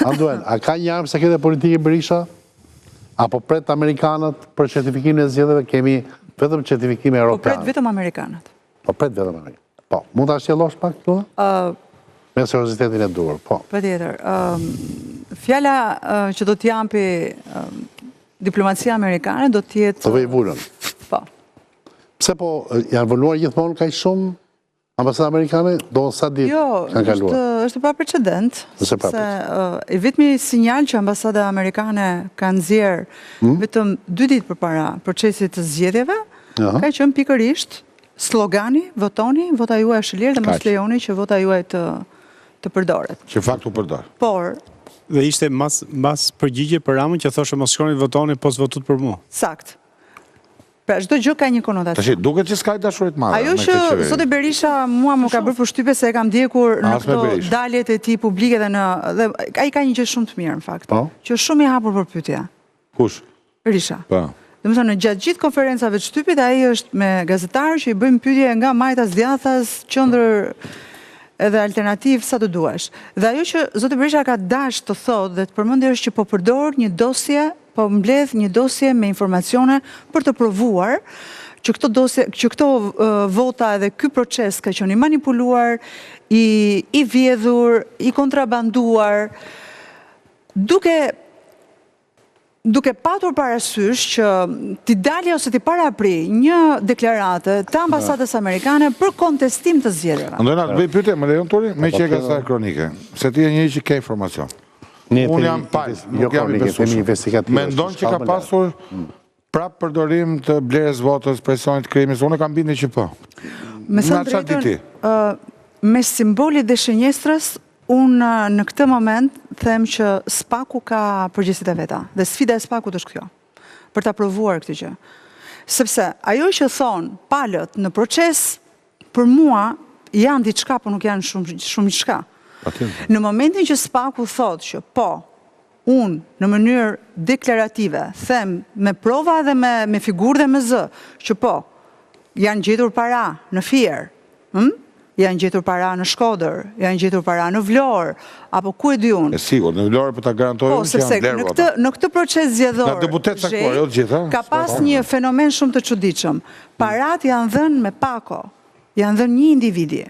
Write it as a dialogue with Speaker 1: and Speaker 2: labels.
Speaker 1: Anduel, a ka një armë sekrete politike Berisha? Apo pret Amerikanët për certifikimin e zgjedhjeve? Kemi vetëm certifikime europiane.
Speaker 2: Po pret vetëm Amerikanët.
Speaker 1: Po pret vetëm Amerikanët. Po, mund ta sjellësh pak këtu? Me seriozitetin e duhur, po.
Speaker 2: Patjetër. Fjala që do t'japi diplomacia amerikane do t'jetë...
Speaker 1: Të vej vulën.
Speaker 2: Po.
Speaker 1: Pse po janë vënuar gjithmonë kaq shumë ambasadat amerikane? Do sa ditë kanë kaluar?
Speaker 2: Jo, është pa precedent. Se i vetmi sinjal që ambasada amerikane ka nxjerrë vetëm 2 ditë përpara procesit të zgjedhjeve, ka qenë pikërisht slogani, votoni, vota juaj është e lirë dhe mos lejoni që vota juaj të përdoret.
Speaker 3: Që fakt u përdor.
Speaker 2: Por
Speaker 4: dhe ishte mbas përgjigje për Ramën që thoshte mos shkoni votoni pos votut për mua.
Speaker 2: Sakt. Pra çdo gjë ka një konotacion.
Speaker 3: Tash duket që s'ka dashuri të madhe.
Speaker 2: Ajo që zoti Berisha mua më ka bërë përshtypje se e kam ndjekur në këto daljet e tij publike dhe ai ka një gjë shumë të mirë në fakt, që është shumë i hapur për pyetje.
Speaker 3: Kush?
Speaker 2: Berisha.
Speaker 3: Po.
Speaker 2: Domethënë në gjatë gjithë konferencave të shtypit ai është me gazetarë që i bëjmë pyetje nga majtas, djathas, qendër edhe alternativ sa të duash. Dhe ajo që zoti Berisha ka dash të thotë dhe të përmendë është që po përdor një dosje, po mbledh një dosje me informacione për të provuar që këto vota edhe ky proces ka qenë i manipuluar, i vjedhur, i kontrabanduar, duke patur parasysh që t'i dalë ose t'i parapri një deklarate të ambasadës amerikane për kontestim të zgjedhjeve.
Speaker 3: Ndojna të bëj pyetje, më lejon Turi, me që e ka sa kronike, se ti je njëri që ke informacion. Unë jam pajs, nuk jam i besueshëm. Mendon që ka pasur prap përdorim të blerjes votës, presionit krimit, unë kam bindje që po.
Speaker 2: Me sa drejtën, me simbolit dhe shënjestrës, unë në këtë moment them që Spaku ka përgjegjësitë e veta dhe sfida e Spakut është kjo, për ta provuar këtë gjë. Sepse ajo që thon palët në proces për mua janë diçka, por nuk janë shumë diçka. Në momentin që Spaku thotë që po, unë në mënyrë deklarative them me prova dhe me figurë dhe me zë, që po, janë gjetur para në Fier, janë gjetur para në Shkodër, janë gjetur para në Vlorë, apo ku e di unë?
Speaker 3: E sigur, në Vlorë për ta garantojë
Speaker 2: që janë blerë vota. Në këtë proces zgjedhor, ka pas një fenomen shumë të çuditshëm. Parat janë dhënë me pako, janë dhënë një individi.